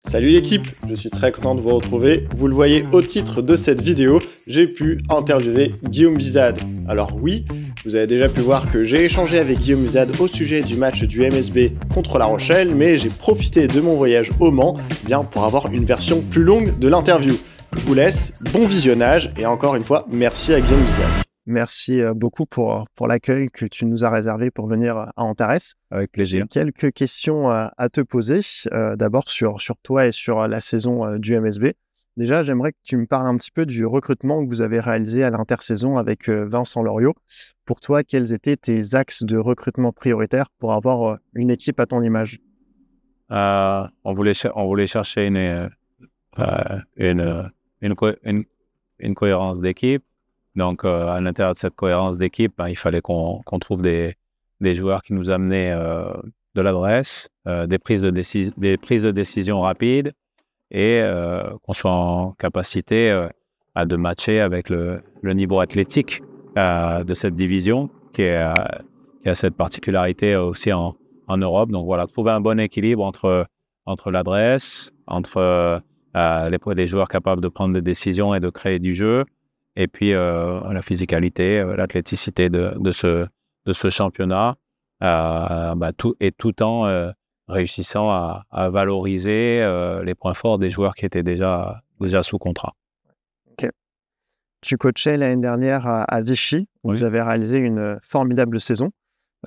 Salut l'équipe, je suis très content de vous retrouver. Vous le voyez au titre de cette vidéo, j'ai pu interviewer Guillaume Bizade. Alors oui, vous avez déjà pu voir que j'ai échangé avec Guillaume Bizade au sujet du match du MSB contre La Rochelle, mais j'ai profité de mon voyage au Mans bien pour avoir une version plus longue de l'interview. Je vous laisse, bon visionnage et encore une fois, merci à Guillaume Bizade. Merci beaucoup pour l'accueil que tu nous as réservé pour venir à Antares. Avec plaisir. J'ai quelques questions à te poser. D'abord sur toi et sur la saison du MSB. Déjà, j'aimerais que tu me parles un petit peu du recrutement que vous avez réalisé à l'intersaison avec Vincent Loriot. Pour toi, quels étaient tes axes de recrutement prioritaires pour avoir une équipe à ton image? On voulait chercher une cohérence d'équipe. Donc, à l'intérieur de cette cohérence d'équipe, il fallait qu'on trouve des joueurs qui nous amenaient de l'adresse, des prises de décision rapides et qu'on soit en capacité de matcher avec le niveau athlétique de cette division qui a cette particularité aussi en Europe. Donc, voilà, trouver un bon équilibre entre l'adresse, entre les joueurs capables de prendre des décisions et de créer du jeu, et puis la physicalité, l'athléticité de ce championnat, tout en réussissant à valoriser les points forts des joueurs qui étaient déjà sous contrat. Ok. Tu coachais l'année dernière à Vichy, où Oui. vous avez réalisé une formidable saison.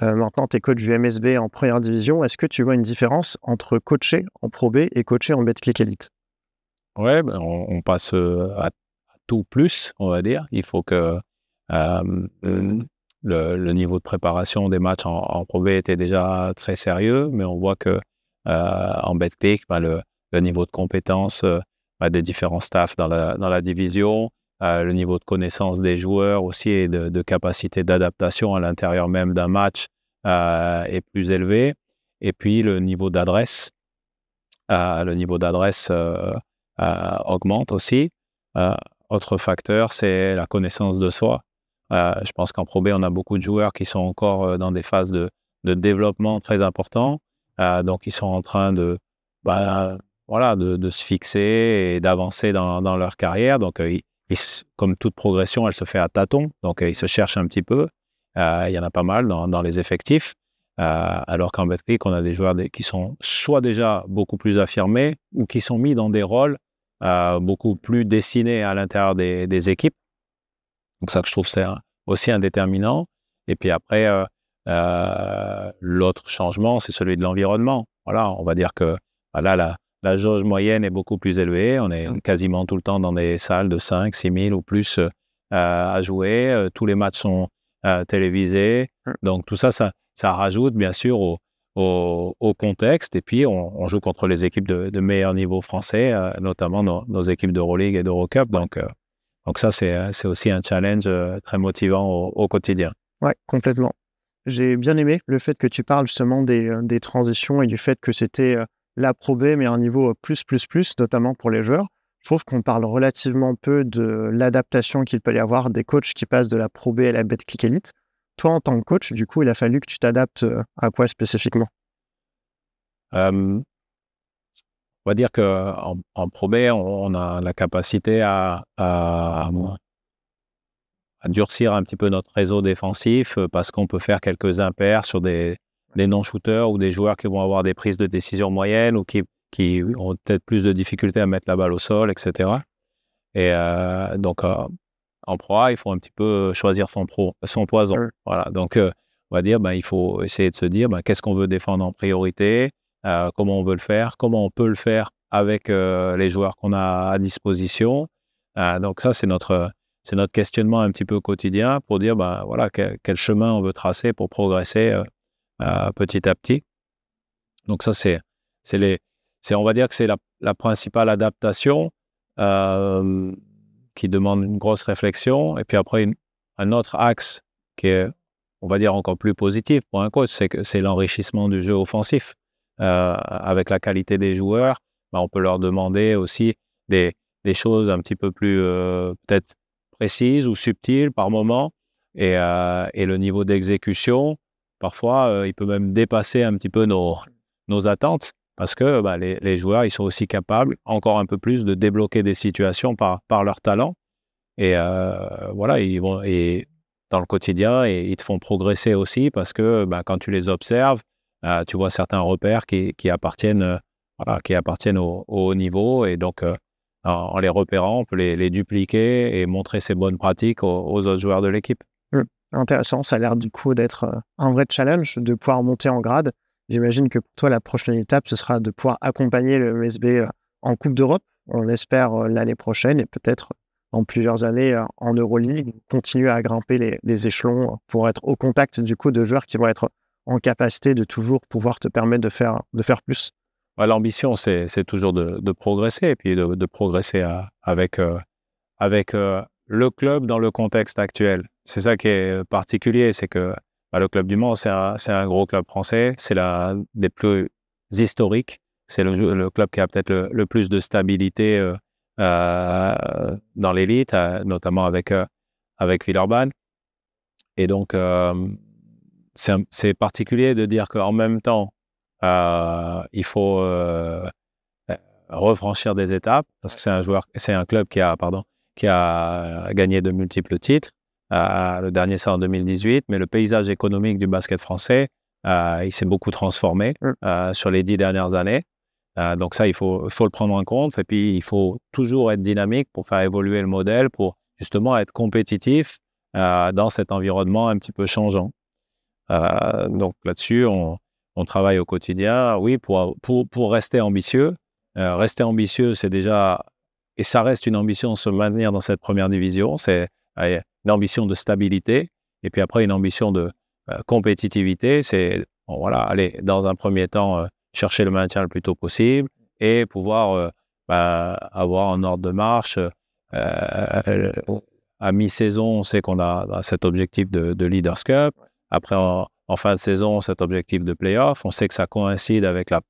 Maintenant, tu es coach du MSB en première division. Est-ce que tu vois une différence entre coacher en Pro B et coacher en Betclic Elite? Oui, on passe à tout plus, on va dire. Il faut que le niveau de préparation des matchs en Pro B était déjà très sérieux, mais on voit que en Betclic, le niveau de compétence des différents staffs dans la division, le niveau de connaissance des joueurs aussi et de capacité d'adaptation à l'intérieur même d'un match est plus élevé. Et puis le niveau d'adresse augmente aussi. Autre facteur, c'est la connaissance de soi. Je pense qu'en Pro B, on a beaucoup de joueurs qui sont encore dans des phases de développement très importants. Donc, ils sont en train de se fixer et d'avancer dans leur carrière. Donc, comme toute progression, elle se fait à tâtons. Donc, ils se cherchent un petit peu. Il y en a pas mal dans les effectifs. Alors qu'en Betclic, on a des joueurs qui sont soit déjà beaucoup plus affirmés ou qui sont mis dans des rôles beaucoup plus dessinés à l'intérieur des équipes. Donc ça, je trouve, c'est aussi un déterminant. Et puis après, l'autre changement, c'est celui de l'environnement. Voilà, on va dire que là, la jauge moyenne est beaucoup plus élevée. On est quasiment tout le temps dans des salles de 5, 6 000 ou plus à jouer. Tous les matchs sont télévisés. Donc tout ça rajoute bien sûr au contexte. Et puis, on joue contre les équipes de meilleur niveau français, notamment nos équipes d'Euroleague et d'Eurocup. Donc ça, c'est aussi un challenge très motivant au quotidien. Ouais, complètement. J'ai bien aimé le fait que tu parles justement des transitions et du fait que c'était la Pro B, mais à un niveau plus, notamment pour les joueurs. Je trouve qu'on parle relativement peu de l'adaptation qu'il peut y avoir des coachs qui passent de la Pro B à la Betclic Elite. Toi, en tant que coach, du coup, il a fallu que tu t'adaptes à quoi spécifiquement? On va dire qu'en Pro B, on a la capacité à durcir un petit peu notre réseau défensif parce qu'on peut faire quelques impairs sur des non-shooters ou des joueurs qui vont avoir des prises de décision moyennes ou qui ont peut-être plus de difficultés à mettre la balle au sol, etc. Et donc, en Pro A, il faut un petit peu choisir son poison. Voilà. Donc, on va dire, il faut essayer de se dire qu'est-ce qu'on veut défendre en priorité, comment on veut le faire, comment on peut le faire avec les joueurs qu'on a à disposition. Donc, ça, c'est notre questionnement un petit peu quotidien pour dire, quel chemin on veut tracer pour progresser petit à petit. Donc, ça, on va dire que c'est la principale adaptation qui demande une grosse réflexion. Et puis après, un autre axe qui est, on va dire, encore plus positif pour un coach, c'est l'enrichissement du jeu offensif. Avec la qualité des joueurs, on peut leur demander aussi des choses un petit peu plus peut-être précises ou subtiles par moment. Et le niveau d'exécution, parfois, il peut même dépasser un petit peu nos attentes. parce que les joueurs, ils sont aussi capables, encore un peu plus, de débloquer des situations par leur talent. Et voilà, et dans le quotidien, et ils te font progresser aussi parce que quand tu les observes, tu vois certains repères qui appartiennent, qui appartiennent au haut niveau. Et donc, en les repérant, on peut les dupliquer et montrer ces bonnes pratiques aux autres joueurs de l'équipe. Intéressant, ça a l'air du coup d'être un vrai challenge de pouvoir monter en grade. J'imagine que pour toi, la prochaine étape, ce sera de pouvoir accompagner le USB en Coupe d'Europe. On l'espère l'année prochaine et peut-être dans plusieurs années en Euroleague, continuer à grimper les échelons pour être au contact du coup de joueurs qui vont être en capacité de toujours pouvoir te permettre de faire plus. L'ambition, c'est toujours de progresser, et puis de progresser avec le club dans le contexte actuel. C'est ça qui est particulier, c'est que le Club du Mans, c'est un gros club français, c'est l'un des plus historiques, c'est le club qui a peut-être le plus de stabilité dans l'élite, notamment avec Villeurbanne. Et donc, c'est particulier de dire qu'en même temps, il faut refranchir des étapes, parce que c'est un club qui a gagné de multiples titres. Le dernier, c'est en 2018, mais le paysage économique du basket français, il s'est beaucoup transformé sur les 10 dernières années. Donc ça, il faut le prendre en compte. Et puis, il faut toujours être dynamique pour faire évoluer le modèle, pour justement être compétitif dans cet environnement un petit peu changeant. Donc là-dessus, on travaille au quotidien, oui, pour rester ambitieux. Rester ambitieux, c'est déjà, et ça reste une ambition, se maintenir dans cette première division. C'est une ambition de stabilité, et puis après une ambition de compétitivité. C'est aller dans un premier temps chercher le maintien le plus tôt possible et pouvoir avoir un ordre de marche. À mi-saison, on sait qu'on a cet objectif de Leaders Cup. Après, en fin de saison, cet objectif de play-off. On sait que ça coïncide avec la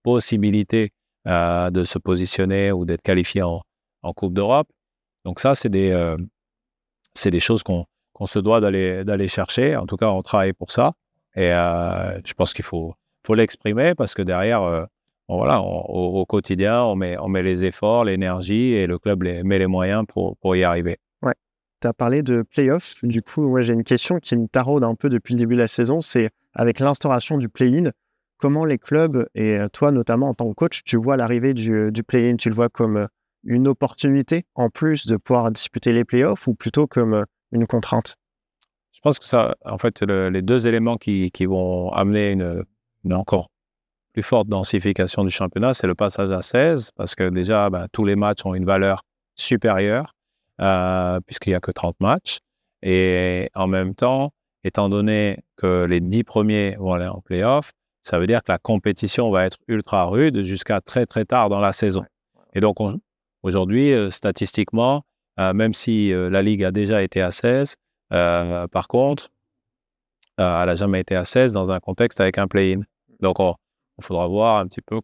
possibilité de se positionner ou d'être qualifié en Coupe d'Europe. Donc ça, c'est des choses qu'on se doit d'aller chercher. En tout cas, on travaille pour ça. Et je pense qu'il faut l'exprimer, parce que derrière, au quotidien, on met les efforts, l'énergie, et le club met les moyens pour y arriver. Ouais. Tu as parlé de play-off. Du coup, j'ai une question qui me taraude un peu depuis le début de la saison. C'est avec l'instauration du play-in, comment les clubs, et toi notamment en tant que coach, tu vois l'arrivée du play-in? Tu le vois comme une opportunité en plus de pouvoir disputer les play-offs, ou plutôt comme une contrainte? Je pense que ça, en fait, les deux éléments qui vont amener une encore plus forte densification du championnat, c'est le passage à 16, parce que déjà, tous les matchs ont une valeur supérieure, puisqu'il n'y a que 30 matchs. Et en même temps, étant donné que les 10 premiers vont aller en play-off, ça veut dire que la compétition va être ultra rude jusqu'à très, très tard dans la saison. Et donc, aujourd'hui, statistiquement, même si la Ligue a déjà été à 16, par contre, elle n'a jamais été à 16 dans un contexte avec un play-in. Donc, il faudra voir un petit peu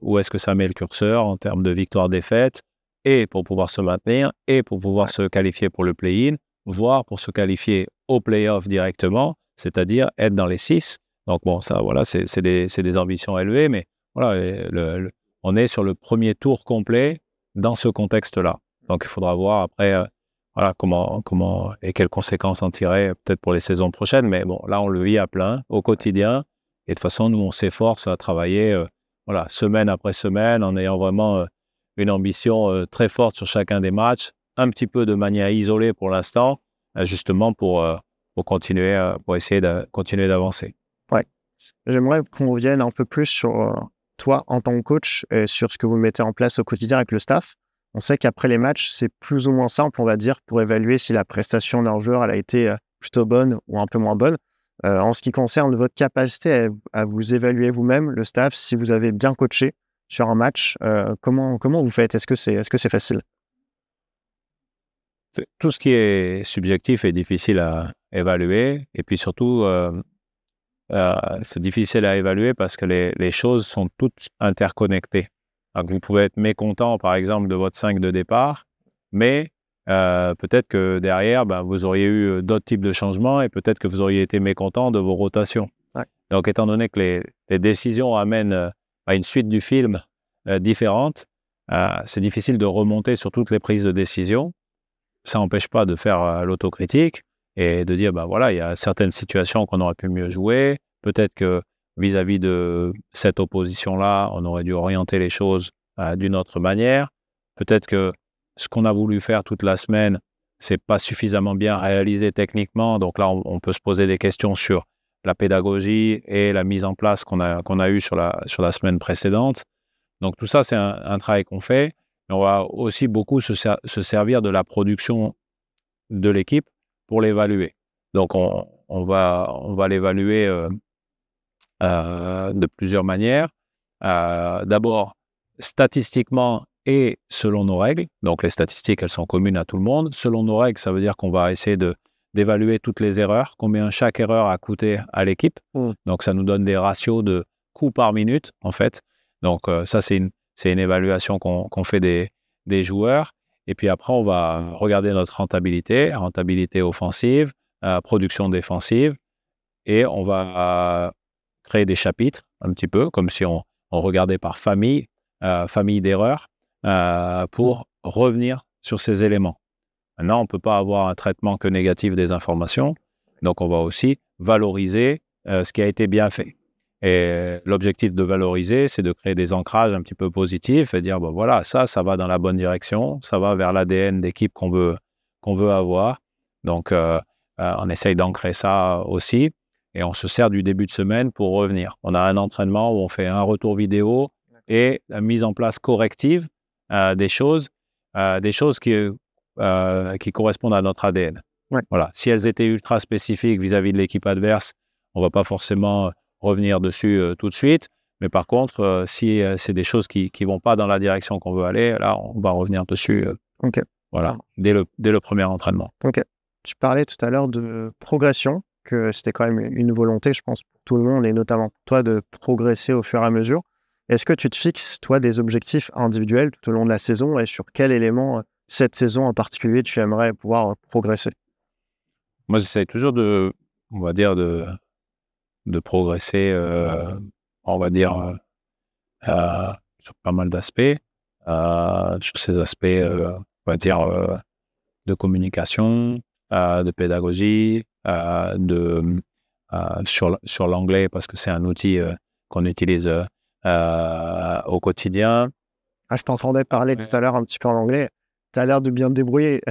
où est-ce que ça met le curseur en termes de victoire-défaite, et pour pouvoir se maintenir, et pour pouvoir se qualifier pour le play-in, voire pour se qualifier au play-off directement, c'est-à-dire être dans les 6. Donc, ça, c'est des ambitions élevées, mais on est sur le premier tour complet dans ce contexte-là. Donc, il faudra voir après comment et quelles conséquences en tirer peut-être pour les saisons prochaines. Mais là, on le vit à plein, au quotidien. Et de toute façon, nous, on s'efforce à travailler semaine après semaine, en ayant vraiment une ambition très forte sur chacun des matchs, un petit peu de manière isolée pour l'instant, justement pour essayer de continuer d'avancer. Ouais. J'aimerais qu'on revienne un peu plus sur toi en tant que coach, et sur ce que vous mettez en place au quotidien avec le staff. On sait qu'après les matchs, c'est plus ou moins simple, on va dire, pour évaluer si la prestation d'un joueur elle a été plutôt bonne ou un peu moins bonne. En ce qui concerne votre capacité à vous évaluer vous-même, le staff, si vous avez bien coaché sur un match, comment vous faites? Est-ce que c'est facile? Tout ce qui est subjectif est difficile à évaluer. Et puis surtout, c'est difficile à évaluer parce que les choses sont toutes interconnectées. Donc, vous pouvez être mécontent, par exemple, de votre 5 de départ, mais peut-être que derrière, vous auriez eu d'autres types de changements, et peut-être que vous auriez été mécontent de vos rotations. Ouais. Donc, étant donné que les décisions amènent à une suite du film différente, c'est difficile de remonter sur toutes les prises de décision. Ça n'empêche pas de faire l'autocritique et de dire, ben voilà, il y a certaines situations qu'on aurait pu mieux jouer. Peut-être que vis-à-vis de cette opposition-là, on aurait dû orienter les choses d'une autre manière. Peut-être que ce qu'on a voulu faire toute la semaine, c'est pas suffisamment bien réalisé techniquement. Donc là, on peut se poser des questions sur la pédagogie et la mise en place qu'on a eue sur la semaine précédente. Donc tout ça, c'est un travail qu'on fait. Mais on va aussi beaucoup se servir de la production de l'équipe pour l'évaluer. Donc on va l'évaluer de plusieurs manières. D'abord, statistiquement et selon nos règles. Donc les statistiques, elles sont communes à tout le monde. Selon nos règles, ça veut dire qu'on va essayer d'évaluer toutes les erreurs, combien chaque erreur a coûté à l'équipe. Donc ça nous donne des ratios de coûts par minute, en fait. Donc ça, c'est une évaluation qu'on fait des joueurs. Et puis après, on va regarder notre rentabilité offensive, production défensive, et on va créer des chapitres, un petit peu, comme si on regardait par famille d'erreurs, pour revenir sur ces éléments. Maintenant, on ne peut pas avoir un traitement que négatif des informations, donc on va aussi valoriser ce qui a été bien fait. Et l'objectif de valoriser, c'est de créer des ancrages un petit peu positifs et dire, bon, voilà, ça va dans la bonne direction, ça va vers l'ADN d'équipe qu'on veut avoir. Donc, on essaye d'ancrer ça aussi et on se sert du début de semaine pour revenir. On a un entraînement où on fait un retour vidéo et la mise en place corrective des choses qui correspondent à notre ADN. Ouais. Voilà. Si elles étaient ultra spécifiques vis-à-vis de l'équipe adverse, on ne va pas forcément revenir dessus tout de suite. Mais par contre, si c'est des choses qui ne vont pas dans la direction qu'on veut aller, là, on va revenir dessus. Ok. Voilà, dès le premier entraînement. Ok. Tu parlais tout à l'heure de progression, que c'était quand même une volonté, je pense, pour tout le monde et notamment pour toi, de progresser au fur et à mesure. Est-ce que tu te fixes, toi, des objectifs individuels tout au long de la saison et sur quel élément, cette saison en particulier, tu aimerais pouvoir progresser? Moi, j'essaie toujours de progresser, on va dire, sur pas mal d'aspects. Sur ces aspects, on va dire, de communication, de pédagogie, sur l'anglais, parce que c'est un outil qu'on utilise au quotidien. Je t'entendais parler tout à l'heure un petit peu en anglais. Tu as l'air de bien te débrouiller.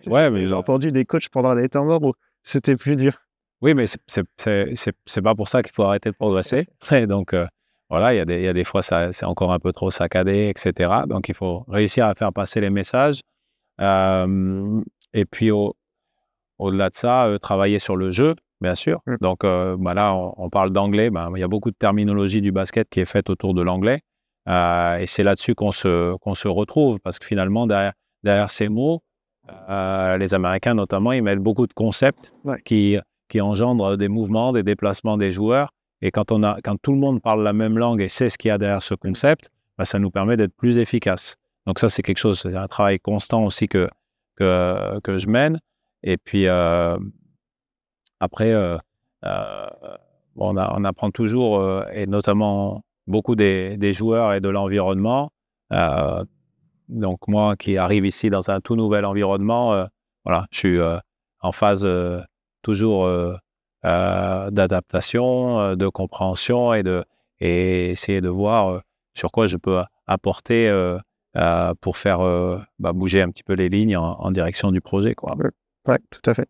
Ouais, mais j'ai entendu des coachs pendant les temps morts où c'était plus dur. Oui, mais c'est pas pour ça qu'il faut arrêter de progresser. Et donc, voilà, il y a des fois, c'est encore un peu trop saccadé, etc. Donc, il faut réussir à faire passer les messages. Et puis, au-delà de ça, travailler sur le jeu, bien sûr. Donc, là, on parle d'anglais. Il y a beaucoup de terminologie du basket qui est faite autour de l'anglais. Et c'est là-dessus qu'on se retrouve, parce que finalement, derrière ces mots, les Américains notamment, ils mettent beaucoup de concepts qui engendrent des mouvements, des déplacements des joueurs. Et quand tout le monde parle la même langue et sait ce qu'il y a derrière ce concept, ça nous permet d'être plus efficace. Donc ça, c'est un travail constant aussi que je mène. Et puis après, on apprend toujours, et notamment beaucoup des joueurs et de l'environnement. Donc moi qui arrive ici dans un tout nouvel environnement, voilà, je suis en phase toujours d'adaptation, de compréhension et essayer de voir sur quoi je peux apporter pour faire bouger un petit peu les lignes en direction du projet, quoi. Ouais, tout à fait.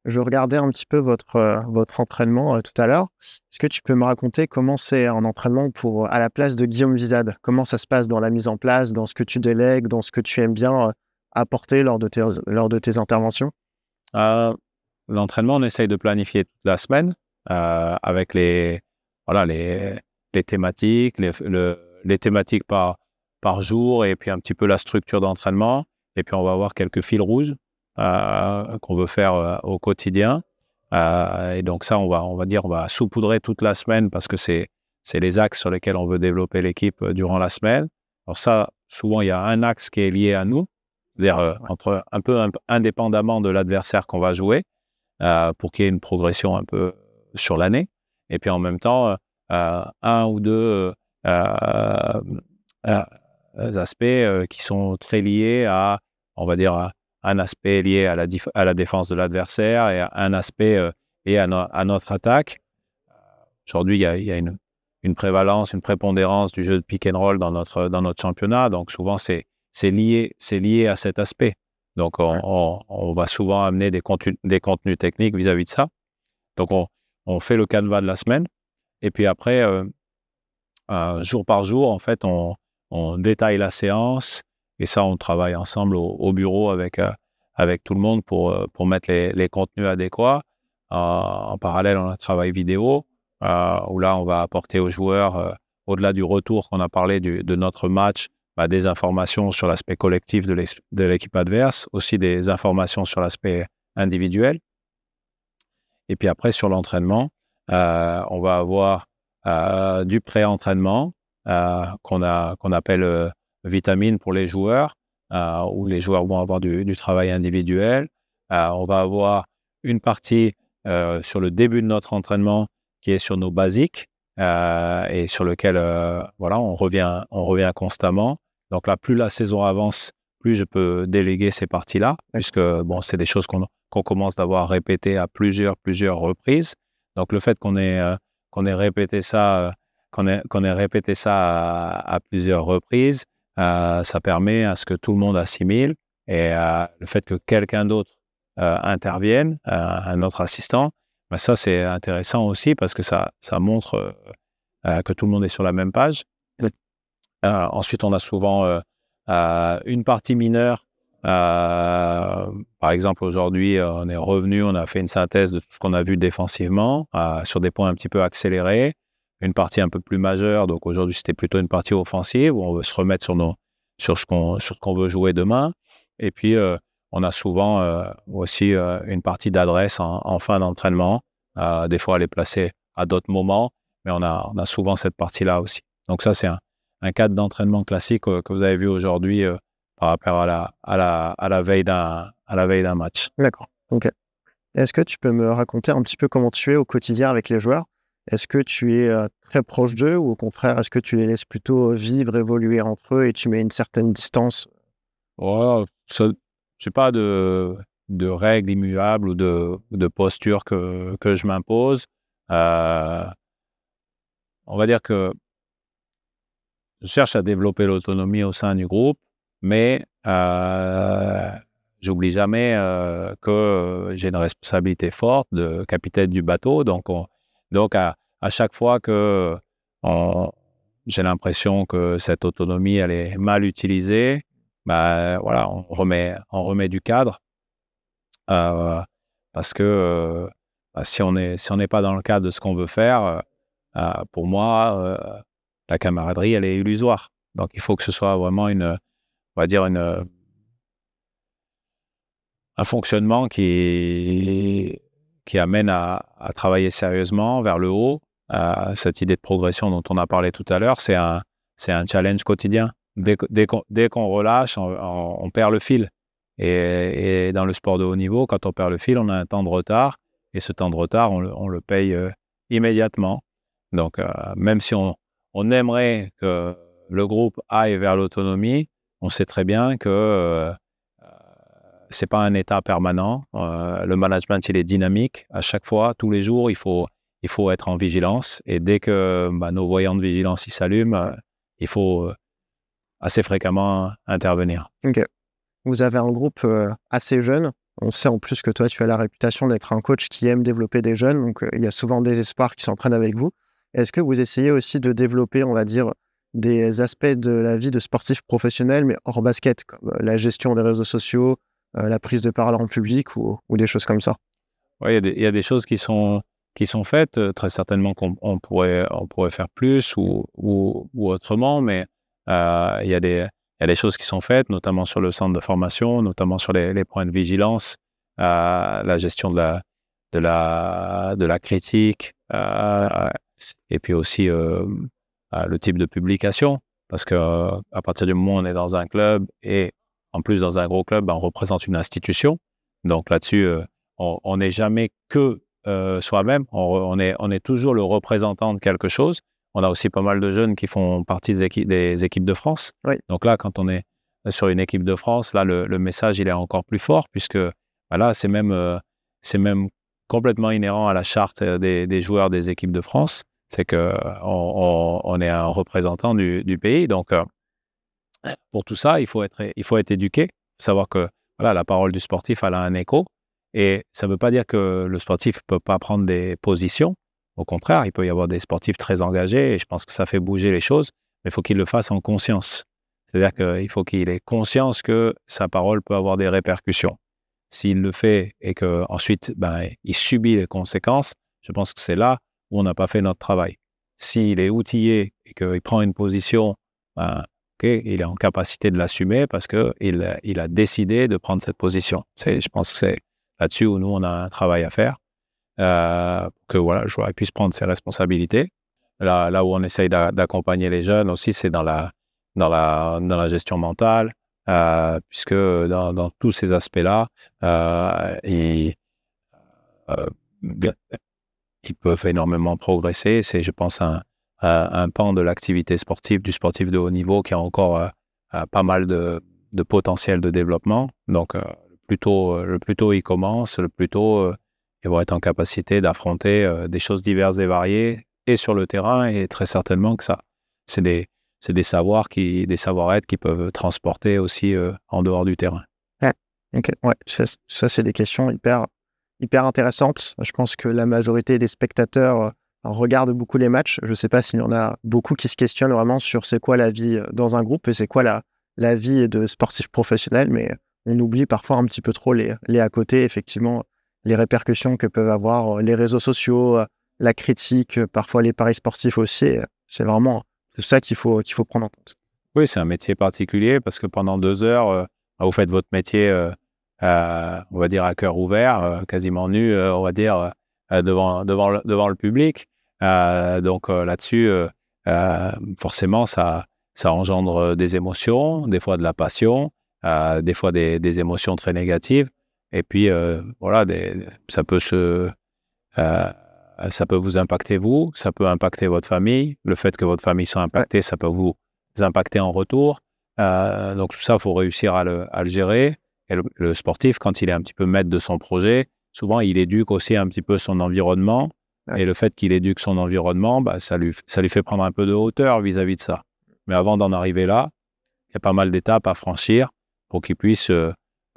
Je regardais un petit peu votre entraînement tout à l'heure. Est-ce que tu peux me raconter comment c'est un entraînement à la place de Guillaume Vizade? Comment ça se passe dans la mise en place, dans ce que tu délègues, dans ce que tu aimes bien apporter lors de tes interventions? L'entraînement, on essaye de planifier toute la semaine avec les thématiques, les thématiques par jour et puis un petit peu la structure d'entraînement. Et puis, on va avoir quelques fils rouges qu'on veut faire au quotidien. Et donc ça, on va saupoudrer toute la semaine parce que c'est les axes sur lesquels on veut développer l'équipe durant la semaine. Alors ça, souvent, il y a un axe qui est lié à nous, c'est-à-dire un peu indépendamment de l'adversaire qu'on va jouer pour qu'il y ait une progression un peu sur l'année. Et puis en même temps, un ou deux aspects qui sont très liés à, on va dire, un aspect lié à la défense de l'adversaire et un aspect lié à notre attaque. Aujourd'hui, il y a une prévalence, une prépondérance du jeu de pick and roll dans notre championnat. Donc, souvent, c'est lié à cet aspect. Donc, on va souvent amener des contenus techniques vis-à-vis de ça. Donc, on fait le canevas de la semaine. Et puis après, jour par jour, en fait, on détaille la séance. Et ça, on travaille ensemble au bureau avec tout le monde pour mettre les contenus adéquats. En parallèle, on a un travail vidéo où là, on va apporter aux joueurs, au-delà du retour qu'on a parlé de notre match, des informations sur l'aspect collectif de l'équipe adverse, aussi des informations sur l'aspect individuel. Et puis après, sur l'entraînement, on va avoir du pré-entraînement qu'on appelle vitamine pour les joueurs, où les joueurs vont avoir du travail individuel. On va avoir une partie sur le début de notre entraînement qui est sur nos basiques et sur lequel on revient constamment. Donc là, plus la saison avance, plus je peux déléguer ces parties-là, puisque c'est des choses qu'on commence d'avoir répétées à plusieurs reprises. Donc le fait qu'on ait répété ça, à plusieurs reprises, ça permet à ce que tout le monde assimile, et le fait que quelqu'un d'autre intervienne, un autre assistant, ça c'est intéressant aussi parce que ça montre que tout le monde est sur la même page. Ensuite, on a souvent une partie mineure. Par exemple, aujourd'hui, on est revenu, on a fait une synthèse de tout ce qu'on a vu défensivement sur des points un petit peu accélérés. Une partie un peu plus majeure. Donc aujourd'hui, c'était plutôt une partie offensive où on veut se remettre sur ce qu'on veut jouer demain. Et puis, on a souvent aussi une partie d'adresse en fin d'entraînement. Des fois, elle est placée à d'autres moments, mais on a souvent cette partie-là aussi. Donc ça, c'est un cadre d'entraînement classique que vous avez vu aujourd'hui par rapport à la veille d'un match. D'accord. Ok. Est-ce que tu peux me raconter un petit peu comment tu es au quotidien avec les joueurs? Est-ce que tu es très proche d'eux ou au contraire, est-ce que tu les laisses plutôt vivre, évoluer entre eux et tu mets une certaine distance? Je n'ai pas de règles immuables ou de posture que je m'impose. On va dire que je cherche à développer l'autonomie au sein du groupe, mais j'oublie jamais que j'ai une responsabilité forte de capitaine du bateau. Donc à chaque fois que j'ai l'impression que cette autonomie elle est mal utilisée, on remet du cadre parce que si on n'est pas dans le cadre de ce qu'on veut faire, pour moi, la camaraderie elle est illusoire. Donc il faut que ce soit vraiment un fonctionnement qui amène à travailler sérieusement vers le haut. Cette idée de progression dont on a parlé tout à l'heure, c'est un challenge quotidien. Dès qu'on relâche, on perd le fil. Et dans le sport de haut niveau, quand on perd le fil, on a un temps de retard. Et ce temps de retard, on le paye immédiatement. Donc, même si on aimerait que le groupe aille vers l'autonomie, on sait très bien que c'est pas un état permanent. Le management, il est dynamique. À chaque fois, tous les jours, il faut être en vigilance. Et dès que nos voyants de vigilance s'allument, il faut assez fréquemment intervenir. Ok. Vous avez un groupe assez jeune. On sait en plus que toi, tu as la réputation d'être un coach qui aime développer des jeunes. Donc, il y a souvent des espoirs qui s'entraînent avec vous. Est-ce que vous essayez aussi de développer, on va dire, des aspects de la vie de sportif professionnel, mais hors basket, comme la gestion des réseaux sociaux, la prise de parole en public ou des choses comme ça? Oui, il y a des choses qui sont faites, très certainement qu'on pourrait faire plus ou autrement, mais il y a des choses qui sont faites, notamment sur le centre de formation, notamment sur les points de vigilance, la gestion de la critique, et puis aussi le type de publication, parce que à partir du moment où on est dans un club et en plus dans un gros club, on représente une institution. Donc là-dessus, on n'est jamais que soi-même. On est toujours le représentant de quelque chose. On a aussi pas mal de jeunes qui font partie des équipes de France. Oui. Donc là, quand on est sur une équipe de France, là, le message, il est encore plus fort puisque voilà, c'est même complètement inhérent à la charte des joueurs des équipes de France. C'est qu'on est un représentant du pays. Donc, pour tout ça, il faut être éduqué, savoir que voilà, la parole du sportif, elle a un écho. Et ça ne veut pas dire que le sportif ne peut pas prendre des positions. Au contraire, il peut y avoir des sportifs très engagés et je pense que ça fait bouger les choses, mais il faut qu'il le fasse en conscience. C'est-à-dire qu'il faut qu'il ait conscience que sa parole peut avoir des répercussions. S'il le fait et qu'ensuite il subit les conséquences, je pense que c'est là où on n'a pas fait notre travail. S'il est outillé et qu'il prend une position, il est en capacité de l'assumer parce qu'il a décidé de prendre cette position. Je pense que c'est là-dessus où nous, on a un travail à faire, que voilà, le joueur puisse prendre ses responsabilités. Là où on essaye d'accompagner les jeunes aussi, c'est dans la gestion mentale, puisque dans tous ces aspects-là, ils peuvent énormément progresser. C'est, je pense, un pan de l'activité sportive, du sportif de haut niveau qui a encore pas mal de potentiel de développement. Donc, le plus tôt ils commencent, le plus tôt ils vont être en capacité d'affronter des choses diverses et variées, et sur le terrain, et très certainement que c'est des savoir-être qui peuvent transporter aussi en dehors du terrain. Ok, ouais, ça c'est des questions hyper intéressantes. Je pense que la majorité des spectateurs regardent beaucoup les matchs. Je ne sais pas s'il y en a beaucoup qui se questionnent vraiment sur c'est quoi la vie dans un groupe et c'est quoi la vie de sportif professionnel, mais on oublie parfois un petit peu trop les à côté, effectivement, les répercussions que peuvent avoir les réseaux sociaux, la critique, parfois les paris sportifs aussi. C'est vraiment tout ça qu'il faut prendre en compte. Oui, c'est un métier particulier parce que pendant 2 heures, vous faites votre métier, on va dire à cœur ouvert, quasiment nu, on va dire, devant le public. Donc là-dessus, forcément, ça engendre des émotions, des fois de la passion, des fois des émotions très négatives. Et puis, voilà, ça peut vous impacter vous, ça peut impacter votre famille. Le fait que votre famille soit impactée, ça peut vous impacter en retour. Donc tout ça, il faut réussir à le gérer. Et le sportif, quand il est un petit peu maître de son projet, souvent, il éduque aussi un petit peu son environnement. Ouais. Et le fait qu'il éduque son environnement, ça lui fait prendre un peu de hauteur vis-à-vis de ça. Mais avant d'en arriver là, il y a pas mal d'étapes à franchir pour qu'il puisse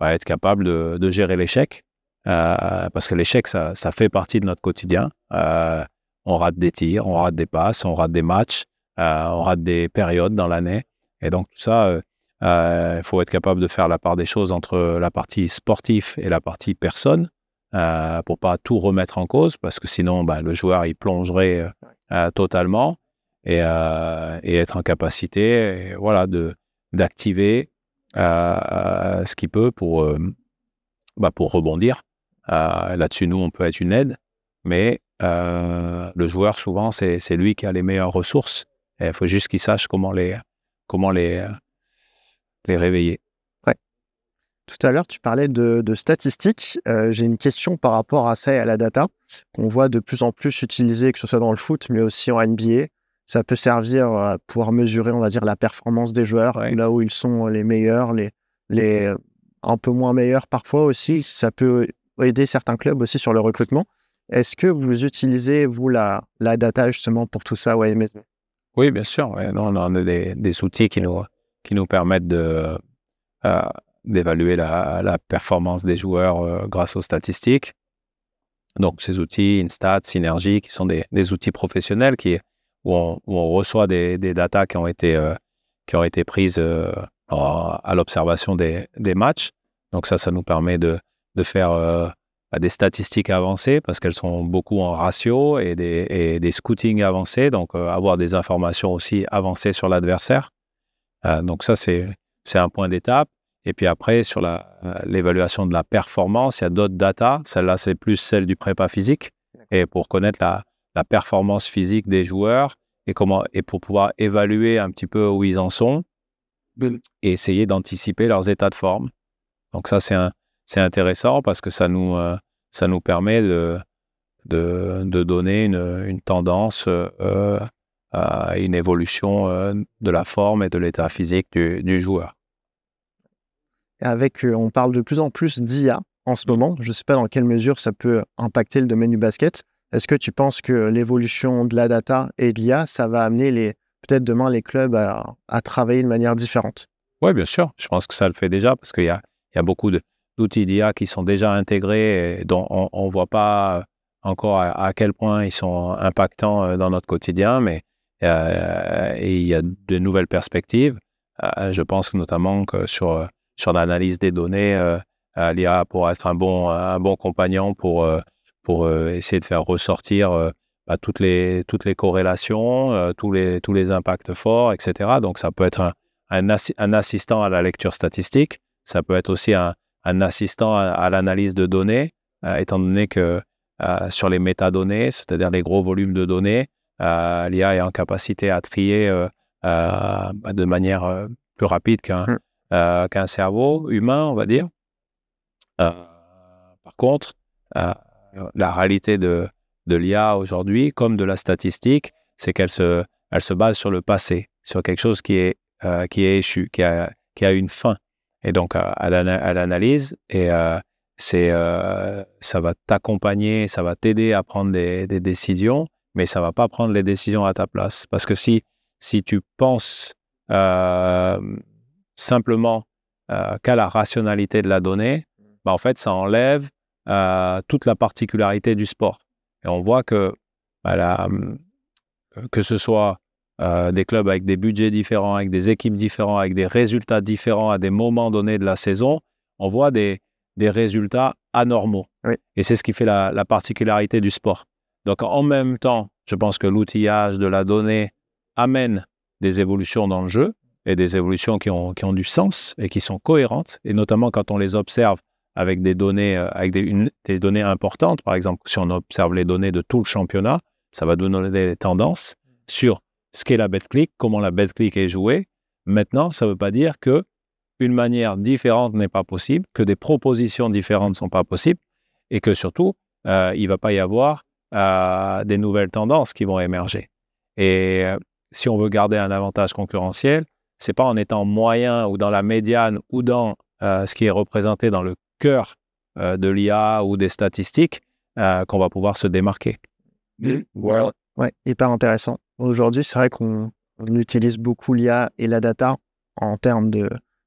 être capable de gérer l'échec. Parce que l'échec, ça fait partie de notre quotidien. On rate des tirs, on rate des passes, on rate des matchs, on rate des périodes dans l'année. Et donc, tout ça, il faut être capable de faire la part des choses entre la partie sportive et la partie personne pour pas tout remettre en cause, parce que sinon, le joueur, il plongerait totalement et être en capacité d'activer ce qu'il peut pour rebondir. Là-dessus, nous, on peut être une aide, mais le joueur, souvent, c'est lui qui a les meilleures ressources. Il faut juste qu'il sache comment les réveiller. Ouais. Tout à l'heure, tu parlais de statistiques. J'ai une question par rapport à ça et à la data qu'on voit de plus en plus utilisée, que ce soit dans le foot, mais aussi en NBA. Ça peut servir à pouvoir mesurer, on va dire, la performance des joueurs, là où ils sont les meilleurs, les un peu moins meilleurs parfois aussi. Ça peut aider certains clubs aussi sur le recrutement. Est-ce que vous utilisez, vous, la data justement pour tout ça, MSB? Oui, bien sûr. Ouais. Nous, on a des outils qui nous permettent d'évaluer la performance des joueurs grâce aux statistiques. Donc, ces outils, Instat, Synergy, qui sont des outils professionnels où on reçoit des datas qui ont été prises à l'observation des matchs. Donc, ça nous permet de faire des statistiques avancées parce qu'elles sont beaucoup en ratio et des scootings avancés. Donc, avoir des informations aussi avancées sur l'adversaire. Donc, ça, c'est un point d'étape. Et puis après, sur l'évaluation de la performance, il y a d'autres datas. Celle-là, c'est plus celle du prépa physique. Et pour connaître la performance physique des joueurs et pour pouvoir évaluer un petit peu où ils en sont et essayer d'anticiper leurs états de forme. Donc ça, c'est intéressant parce que ça nous permet de donner une tendance à une évolution de la forme et de l'état physique du joueur. On parle de plus en plus d'IA en ce moment. Je ne sais pas dans quelle mesure ça peut impacter le domaine du basket. Est-ce que tu penses que l'évolution de la data et de l'IA, ça va amener peut-être demain les clubs à travailler de manière différente? Oui, bien sûr. Je pense que ça le fait déjà parce qu'il y a beaucoup d'outils d'IA qui sont déjà intégrés et dont on ne voit pas encore à quel point ils sont impactants dans notre quotidien, mais et il y a de nouvelles perspectives. Je pense notamment que sur l'analyse des données, l'IA pourra être un bon compagnon pour essayer de faire ressortir toutes les corrélations, tous les impacts forts, etc. Donc, ça peut être un assistant à la lecture statistique. Ça peut être aussi un assistant à l'analyse de données, étant donné que sur les métadonnées, c'est-à-dire les gros volumes de données, l'IA est en capacité à trier de manière plus rapide qu'un cerveau humain, on va dire. Par contre, la réalité de l'IA aujourd'hui, comme de la statistique, c'est qu'elle se base sur le passé, sur quelque chose qui est échu, qui a une fin. Et donc, à l'analyse, et ça va t'accompagner, ça va t'aider à prendre des décisions, mais ça ne va pas prendre les décisions à ta place. Parce que si tu penses simplement qu'à la rationalité de la donnée, en fait, ça enlève toute la particularité du sport. Et on voit que ce soit des clubs avec des budgets différents, avec des équipes différentes, avec des résultats différents à des moments donnés de la saison, on voit des résultats anormaux. Oui. Et c'est ce qui fait la particularité du sport. Donc, en même temps, je pense que l'outillage de la donnée amène des évolutions dans le jeu et des évolutions qui ont du sens et qui sont cohérentes, et notamment quand on les observe avec des données, des données importantes. Par exemple, si on observe les données de tout le championnat, ça va donner des tendances sur ce qu'est la BetClick, comment la BetClick est jouée. Maintenant, ça ne veut pas dire qu'une manière différente n'est pas possible, que des propositions différentes ne sont pas possibles, et que surtout, il ne va pas y avoir des nouvelles tendances qui vont émerger. Et si on veut garder un avantage concurrentiel, ce n'est pas en étant moyen ou dans la médiane ou dans ce qui est représenté dans le cœur de l'IA ou des statistiques qu'on va pouvoir se démarquer. Ouais, hyper intéressant. Aujourd'hui, c'est vrai qu'on utilise beaucoup l'IA et la data en termes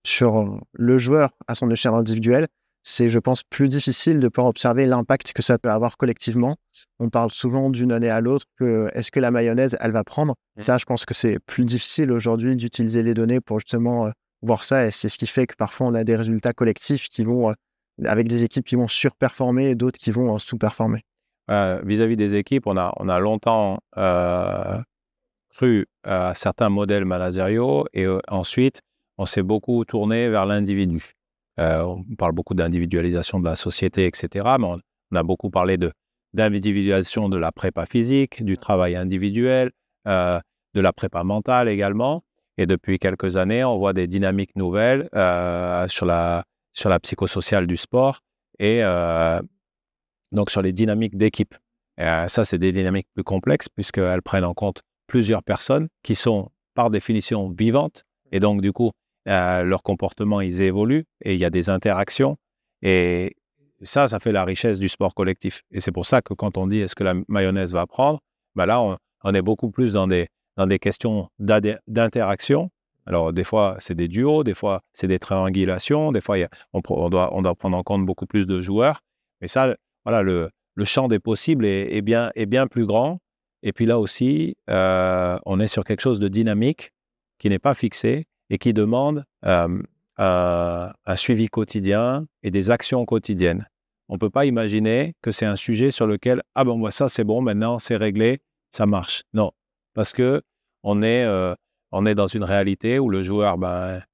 sur le joueur à son échelle individuelle. C'est, je pense, plus difficile de pouvoir observer l'impact que ça peut avoir collectivement. On parle souvent d'une année à l'autre que est-ce que la mayonnaise, elle va prendre. Ça, je pense que c'est plus difficile aujourd'hui d'utiliser les données pour justement voir ça. Et c'est ce qui fait que parfois, on a des résultats collectifs qui vont, avec des équipes qui vont surperformer et d'autres qui vont sous-performer. Vis-à-vis des équipes, on a longtemps cru à certains modèles managériaux et ensuite, on s'est beaucoup tourné vers l'individu. On parle beaucoup d'individualisation de la société, etc. Mais on a beaucoup parlé d'individualisation de la prépa physique, du travail individuel, de la prépa mentale également. Et depuis quelques années, on voit des dynamiques nouvelles sur la psychosociale du sport et donc sur les dynamiques d'équipe. Ça, c'est des dynamiques plus complexes puisqu'elles prennent en compte plusieurs personnes qui sont par définition vivantes. Et donc, du coup, leur comportement, ils évoluent et il y a des interactions. Et ça fait la richesse du sport collectif. Et c'est pour ça que quand on dit est-ce que la mayonnaise va prendre, là, on est beaucoup plus dans des questions d'interaction. Alors, des fois, c'est des duos, des fois, c'est des triangulations, des fois, on doit prendre en compte beaucoup plus de joueurs. Mais ça, voilà, le champ des possibles est bien plus grand. Et puis là aussi, on est sur quelque chose de dynamique qui n'est pas fixé et qui demande un suivi quotidien et des actions quotidiennes. On ne peut pas imaginer que c'est un sujet sur lequel « Ah ben, ça c'est bon, maintenant c'est réglé, ça marche ». Non, parce qu'on est dans une réalité où le joueur,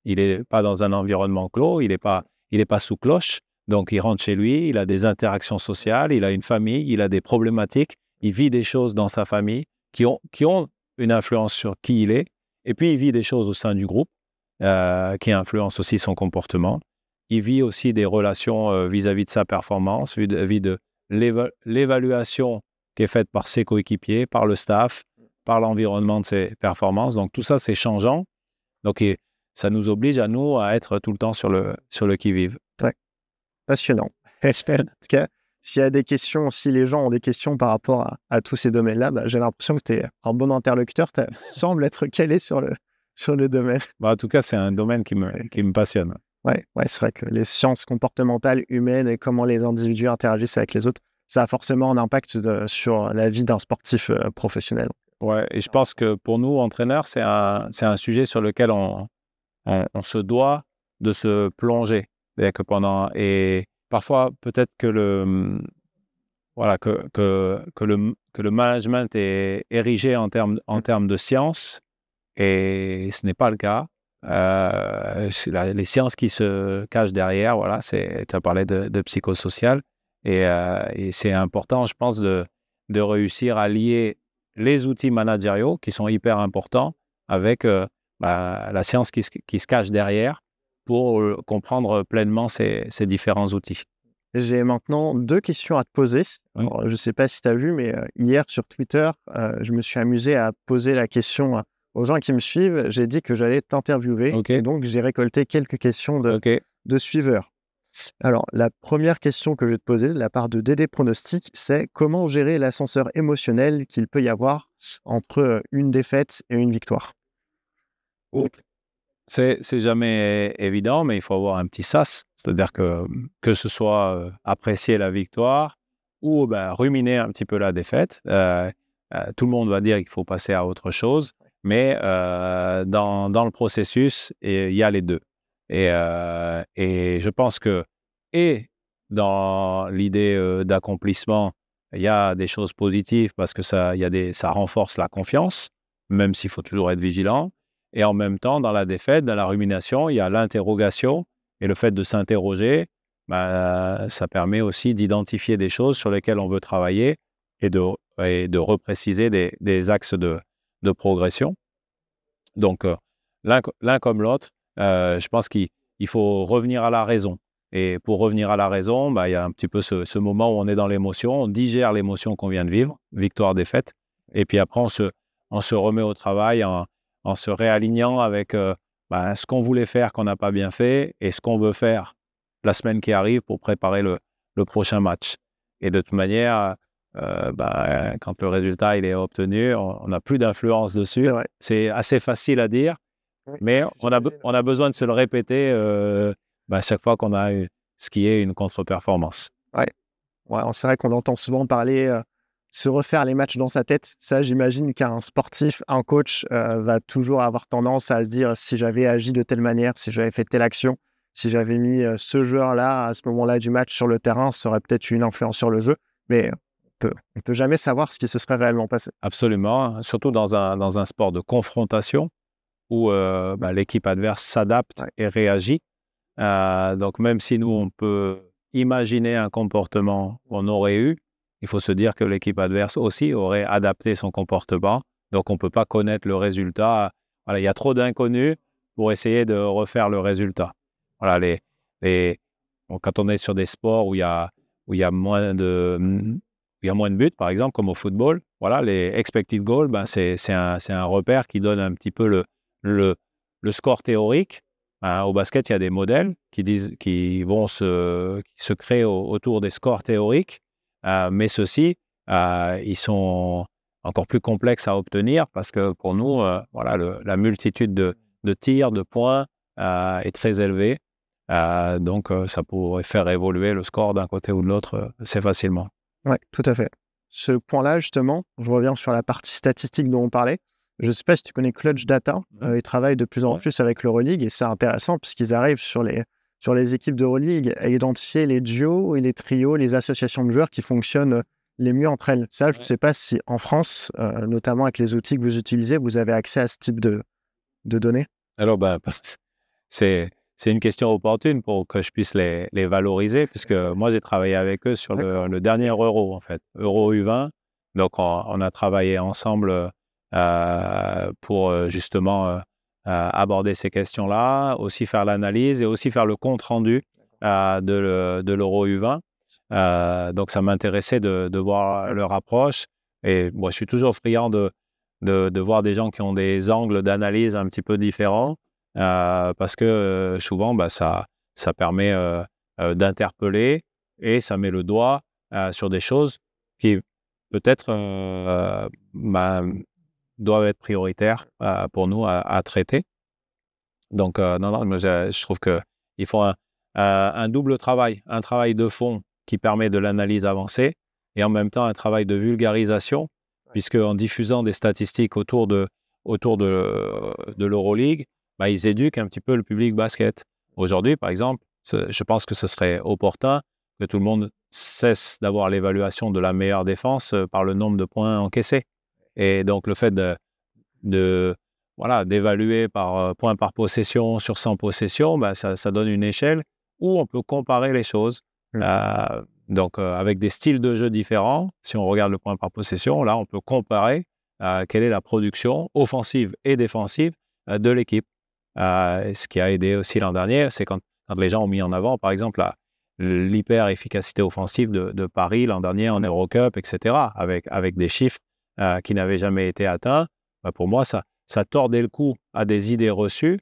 il n'est pas dans un environnement clos, il n'est pas sous cloche, donc il rentre chez lui, il a des interactions sociales, il a une famille, il a des problématiques, il vit des choses dans sa famille qui ont une influence sur qui il est, et puis il vit des choses au sein du groupe qui influencent aussi son comportement. Il vit aussi des relations vis-à-vis de sa performance, vis-à-vis de l'évaluation qui est faite par ses coéquipiers, par le staff, par l'environnement de ses performances. Donc tout ça, c'est changeant. Donc ça nous oblige à nous à être tout le temps sur le qui-vive. Ouais, passionnant. En tout cas, s'il y a des questions, si les gens ont des questions par rapport à tous ces domaines-là, j'ai l'impression que tu es un bon interlocuteur. Tu sembles être calé sur le domaine. En tout cas, c'est un domaine qui me passionne. Ouais, c'est vrai que les sciences comportementales humaines et comment les individus interagissent avec les autres, ça a forcément un impact sur la vie d'un sportif professionnel. Ouais, et je pense que pour nous, entraîneurs, c'est un sujet sur lequel on se doit de se plonger. C'est-à-dire que et parfois, peut-être que le management est érigé en termes de science, et ce n'est pas le cas. Les sciences qui se cachent derrière, voilà, tu as parlé de psychosocial, et c'est important, je pense, de réussir à lier les outils managériaux qui sont hyper importants avec la science qui se cache derrière pour comprendre pleinement ces différents outils. J'ai maintenant 2 questions à te poser. Oui. Alors, je ne sais pas si tu as vu, mais hier sur Twitter, je me suis amusé à poser la question aux gens qui me suivent. J'ai dit que j'allais t'interviewer. Okay. Et donc, j'ai récolté quelques questions de suiveurs. Alors, la première question que je vais te poser de la part de Dédé Pronostic, c'est comment gérer l'ascenseur émotionnel qu'il peut y avoir entre une défaite et une victoire? C'est jamais évident, mais il faut avoir un petit sas. C'est-à-dire que ce soit apprécier la victoire ou ruminer un petit peu la défaite. Tout le monde va dire qu'il faut passer à autre chose, mais dans le processus, il y a les deux. Et je pense que, et dans l'idée d'accomplissement, il y a des choses positives parce que ça renforce la confiance, même s'il faut toujours être vigilant. Et en même temps, dans la défaite, dans la rumination, il y a l'interrogation. Et le fait de s'interroger, ça permet aussi d'identifier des choses sur lesquelles on veut travailler et de repréciser des axes de progression. Donc, l'un comme l'autre, je pense qu'il faut revenir à la raison. Et pour revenir à la raison, il y a un petit peu ce moment où on est dans l'émotion, on digère l'émotion qu'on vient de vivre, victoire-défaite. Et puis après, on se remet au travail en se réalignant avec ce qu'on voulait faire qu'on n'a pas bien fait et ce qu'on veut faire la semaine qui arrive pour préparer le prochain match. Et de toute manière, quand le résultat il est obtenu, on n'a plus d'influence dessus. C'est assez facile à dire, mais on a besoin de se le répéter chaque fois qu'on a ce qui est une contre-performance. Ouais, c'est vrai qu'on entend souvent parler se refaire les matchs dans sa tête. Ça, j'imagine qu'un sportif, un coach va toujours avoir tendance à se dire si j'avais agi de telle manière, si j'avais fait telle action, si j'avais mis ce joueur-là à ce moment-là du match sur le terrain, ça aurait peut-être eu une influence sur le jeu. Mais on ne peut jamais savoir ce qui se serait réellement passé. Absolument, surtout dans un sport de confrontation où l'équipe adverse s'adapte et réagit. Donc même si nous, on peut imaginer un comportement qu'on aurait eu, il faut se dire que l'équipe adverse aussi aurait adapté son comportement. Donc, on ne peut pas connaître le résultat. Voilà, il y a trop d'inconnus pour essayer de refaire le résultat. Voilà, quand on est sur des sports où il y a moins de buts, par exemple, comme au football, voilà, les expected goals, c'est un repère qui donne un petit peu le score théorique. Au basket, il y a des modèles qui se créent autour des scores théoriques. Mais ceux-ci, ils sont encore plus complexes à obtenir parce que pour nous, la multitude de tirs, de points est très élevée. Donc, ça pourrait faire évoluer le score d'un côté ou de l'autre assez facilement. Oui, tout à fait. Ce point-là, justement, je reviens sur la partie statistique dont on parlait. Je ne sais pas si tu connais Clutch Data. Ils travaillent de plus en plus avec l'Euroleague et c'est intéressant puisqu'ils arrivent sur les équipes d'Euroleague à identifier les duos et les trios, les associations de joueurs qui fonctionnent les mieux entre elles. Ça, je ne sais pas si en France, notamment avec les outils que vous utilisez, vous avez accès à ce type de données. Alors, c'est une question opportune pour que je puisse les valoriser puisque moi, j'ai travaillé avec eux sur le dernier Euro, en fait, Euro U20. Donc, on a travaillé ensemble pour justement aborder ces questions-là, aussi faire l'analyse et aussi faire le compte-rendu de l'Euro U20. Donc, ça m'intéressait de voir leur approche. Et moi, je suis toujours friand de voir des gens qui ont des angles d'analyse un petit peu différents parce que souvent, ça permet d'interpeller et ça met le doigt sur des choses qui peut-être doivent être prioritaires pour nous à traiter. Donc, non, moi, je trouve qu'il faut un double travail, un travail de fond qui permet de l'analyse avancée et en même temps un travail de vulgarisation, puisque en diffusant des statistiques autour de l'Euroleague, ils éduquent un petit peu le public basket. Aujourd'hui, par exemple, je pense que ce serait opportun que tout le monde cesse d'avoir l'évaluation de la meilleure défense par le nombre de points encaissés. Et donc, le fait d'évaluer par points par possession sur 100 possessions, ça donne une échelle où on peut comparer les choses. Donc, avec des styles de jeu différents, si on regarde le point par possession, là, on peut comparer quelle est la production offensive et défensive de l'équipe. Ce qui a aidé aussi l'an dernier, c'est quand les gens ont mis en avant, par exemple, l'hyper-efficacité offensive de Paris l'an dernier en Eurocup, etc., avec des chiffres qui n'avaient jamais été atteints. Pour moi, ça tordait le cou à des idées reçues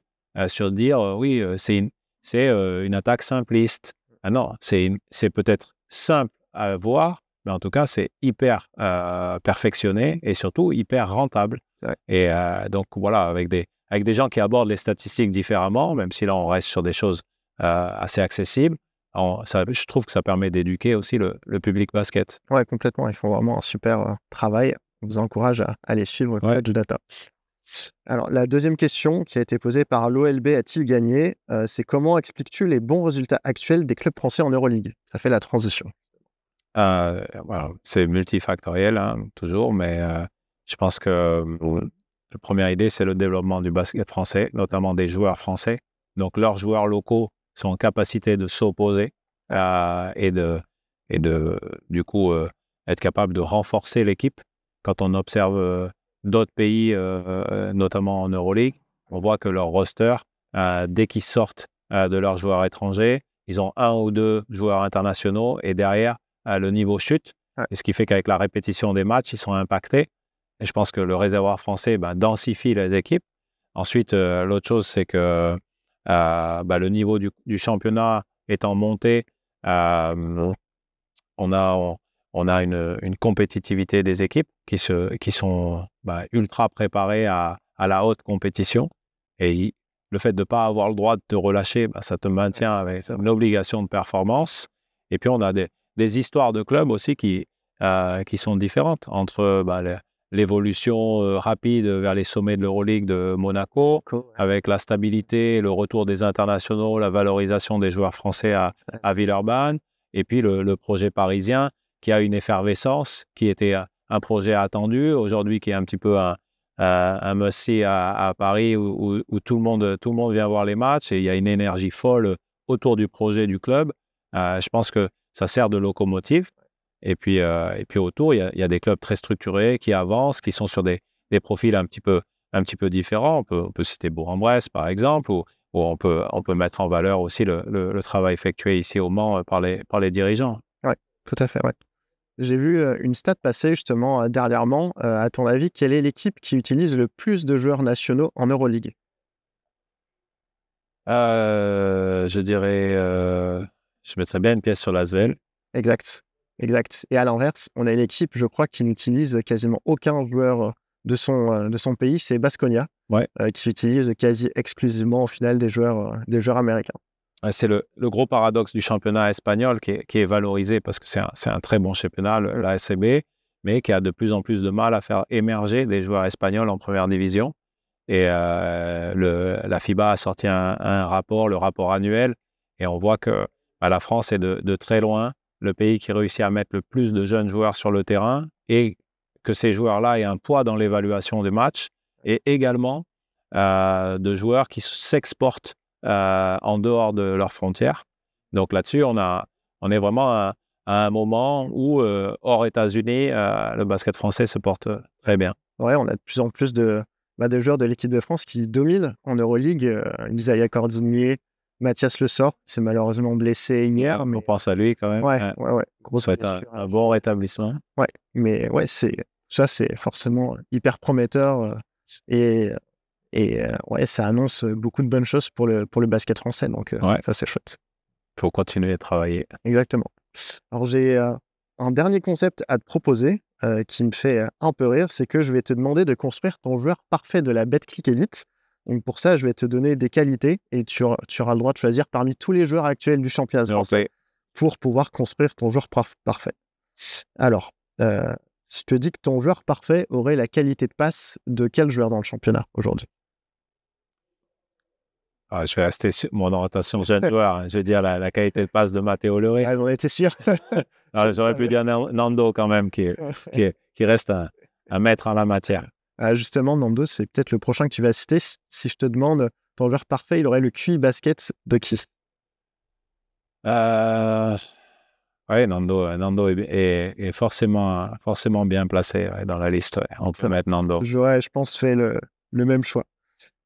sur dire oui, c'est une attaque simpliste. Ah non, c'est peut-être simple à voir, mais en tout cas, c'est hyper perfectionné et surtout hyper rentable. Ouais. Et donc, voilà, avec des gens qui abordent les statistiques différemment, même si là, on reste sur des choses assez accessibles, je trouve que ça permet d'éduquer aussi le public basket. Ouais, complètement. Ils font vraiment un super travail. On vous encourage à les suivre, Coach Data. Alors, la deuxième question qui a été posée par l'OLB a-t-il gagné c'est comment expliques-tu les bons résultats actuels des clubs français en Euroleague? Ça fait la transition. Voilà, c'est multifactoriel, toujours, mais je pense que la première idée, c'est le développement du basket français, notamment des joueurs français. Donc, leurs joueurs locaux sont en capacité de s'opposer et du coup, être capable de renforcer l'équipe. Quand on observe d'autres pays, notamment en Euroleague, on voit que leur roster, dès qu'ils sortent de leurs joueurs étrangers, ils ont 1 ou 2 joueurs internationaux et derrière, le niveau chute. Ouais. Et ce qui fait qu'avec la répétition des matchs, ils sont impactés. Et je pense que le réservoir français densifie les équipes. Ensuite, l'autre chose, c'est que le niveau du championnat étant monté, on a une compétitivité des équipes qui sont ultra préparées à la haute compétition. Et le fait de ne pas avoir le droit de te relâcher, ça te maintient avec une obligation de performance. Et puis, on a des histoires de clubs aussi qui sont différentes entre l'évolution rapide vers les sommets de l'Euroleague de Monaco, avec la stabilité, le retour des internationaux, la valorisation des joueurs français à Villeurbanne, et puis le projet parisien qui a une effervescence, qui était un projet attendu, aujourd'hui qui est un petit peu un must-see à Paris où tout le monde vient voir les matchs et il y a une énergie folle autour du projet du club. Je pense que ça sert de locomotive. Et puis autour, il y a des clubs très structurés qui avancent, qui sont sur des profils un petit peu différents. On peut citer Bourg-en-Bresse, par exemple, ou on peut mettre en valeur aussi le travail effectué ici au Mans par les dirigeants. Oui, tout à fait, ouais. J'ai vu une stat passer justement dernièrement. À ton avis, quelle est l'équipe qui utilise le plus de joueurs nationaux en Euroleague? Je dirais, je mettrais bien une pièce sur l'Asvel. Exact. Et à l'inverse, on a une équipe, je crois, qui n'utilise quasiment aucun joueur de son pays, c'est Baskonia, qui utilise quasi exclusivement au final des joueurs américains. C'est le gros paradoxe du championnat espagnol qui est valorisé parce que c'est un très bon championnat, la ACB, mais qui a de plus en plus de mal à faire émerger des joueurs espagnols en première division. Et la FIBA a sorti un rapport, le rapport annuel, et on voit que la France est de très loin le pays qui réussit à mettre le plus de jeunes joueurs sur le terrain et que ces joueurs-là aient un poids dans l'évaluation des matchs et également de joueurs qui s'exportent en dehors de leurs frontières. Donc là-dessus, on est vraiment à un moment où, hors États-Unis, le basket français se porte très bien. Ouais, on a de plus en plus de joueurs de l'équipe de France qui dominent en Euroleague. Isaiah Cordinier, Mathias Le Sort, c'est malheureusement blessé hier, mais On pense à lui quand même. ouais. On Grosse souhaite blessure. un bon rétablissement. Ouais, mais ouais, c'est forcément hyper prometteur ouais, ça annonce beaucoup de bonnes choses pour le basket français, donc Ouais. ça c'est chouette. Il faut continuer à travailler. Exactement. Alors j'ai un dernier concept à te proposer qui me fait un peu rire, c'est que je vais te demander de construire ton joueur parfait de la BetClick Elite. Donc pour ça, je vais te donner des qualités et tu auras le droit de choisir parmi tous les joueurs actuels du championnat français pour pouvoir construire ton joueur parfait. Alors, je te dis que ton joueur parfait aurait la qualité de passe de quel joueur dans le championnat aujourd'hui? Je vais rester sur mon orientation jeune joueur. Hein. Je vais dire la qualité de passe de Matteo Leuré. Ah, j'en étais sûr. J'aurais pu dire Nando quand même, qui reste un maître en la matière. Justement, Nando, c'est peut-être le prochain que tu vas citer. Si je te demande ton joueur parfait, il aurait le QI basket de qui? Oui, Nando est forcément bien placé dans la liste. Ouais. On peut mettre Nando. J'aurais, je pense, fait le même choix.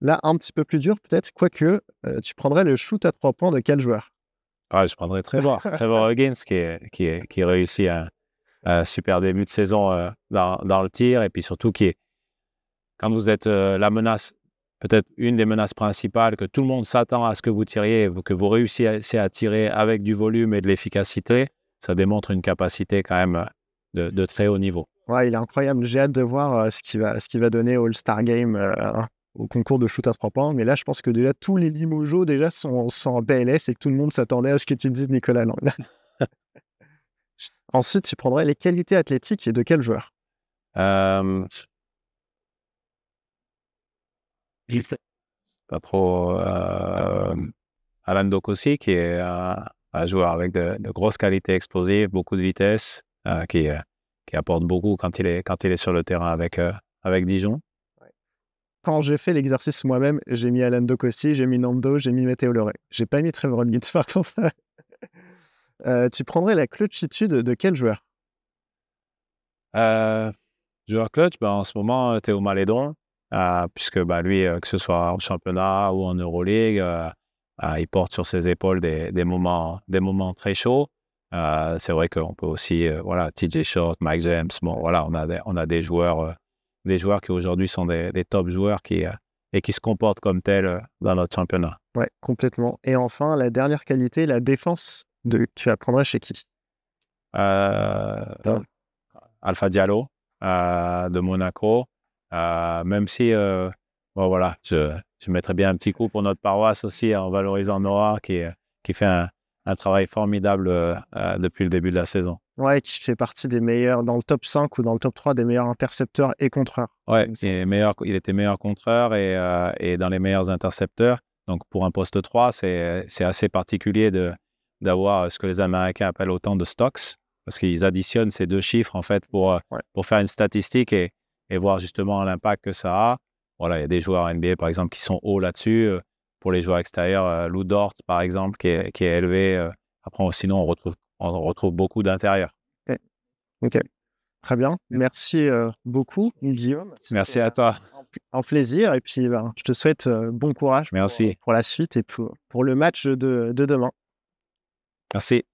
Là, un petit peu plus dur, peut-être, quoique, tu prendrais le shoot à 3 points de quel joueur? Je prendrais Trevor Huggins, qui réussit un super début de saison dans le tir, et puis surtout quand vous êtes la menace, peut-être une des menaces principales, que tout le monde s'attend à ce que vous tiriez, que vous réussissiez à tirer avec du volume et de l'efficacité, ça démontre une capacité quand même de très haut niveau. Ouais, il est incroyable. J'ai hâte de voir ce qu'il va donner au All-Star Game, au concours de shoot à 3 points. Mais là, je pense que déjà, tous les limojos déjà sont en PLS et que tout le monde s'attendait à ce que tu dises Nicolas Lang. Ensuite, tu prendrais les qualités athlétiques et de quel joueur? Pas trop. Alan Dokossi, qui est un joueur avec de grosses qualités explosives, beaucoup de vitesse, qui apporte beaucoup quand il est sur le terrain avec Dijon. Quand j'ai fait l'exercice moi-même, j'ai mis Alan Dokossi, j'ai mis Nando, j'ai mis Matteo Leuré. J'ai pas mis Trevor Huggins par contre. Tu prendrais la clutchitude de quel joueur? Joueur clutch, en ce moment, Théo Malédon, puisque lui, que ce soit en championnat ou en Euroleague, il porte sur ses épaules des moments très chauds. C'est vrai qu'on peut aussi, TJ Short, Mike James, on a des joueurs qui aujourd'hui sont des top joueurs et qui se comportent comme tels dans notre championnat. Ouais, complètement. Et enfin, la dernière qualité, la défense, tu la prendrais chez qui? Alpha Diallo de Monaco, même si je mettrais bien un petit coup pour notre paroisse aussi en valorisant Noah qui fait un travail formidable depuis le début de la saison. Ouais, qui fait partie des meilleurs dans le top 5 ou dans le top 3 des meilleurs intercepteurs et contreurs. Ouais, il était meilleur contreur et dans les meilleurs intercepteurs. Donc pour un poste 3, c'est assez particulier d'avoir ce que les Américains appellent autant de stocks, parce qu'ils additionnent ces deux chiffres en fait pour faire une statistique et voir justement l'impact que ça a. Voilà, il y a des joueurs NBA par exemple qui sont hauts là-dessus. Pour les joueurs extérieurs, Lou Dort par exemple qui est élevé. Après, sinon on retrouve beaucoup d'intérieur. Ok, très bien. Merci beaucoup, Guillaume. Merci à toi. Un plaisir. Et puis, je te souhaite bon courage Merci. pour la suite et pour le match de demain. Merci.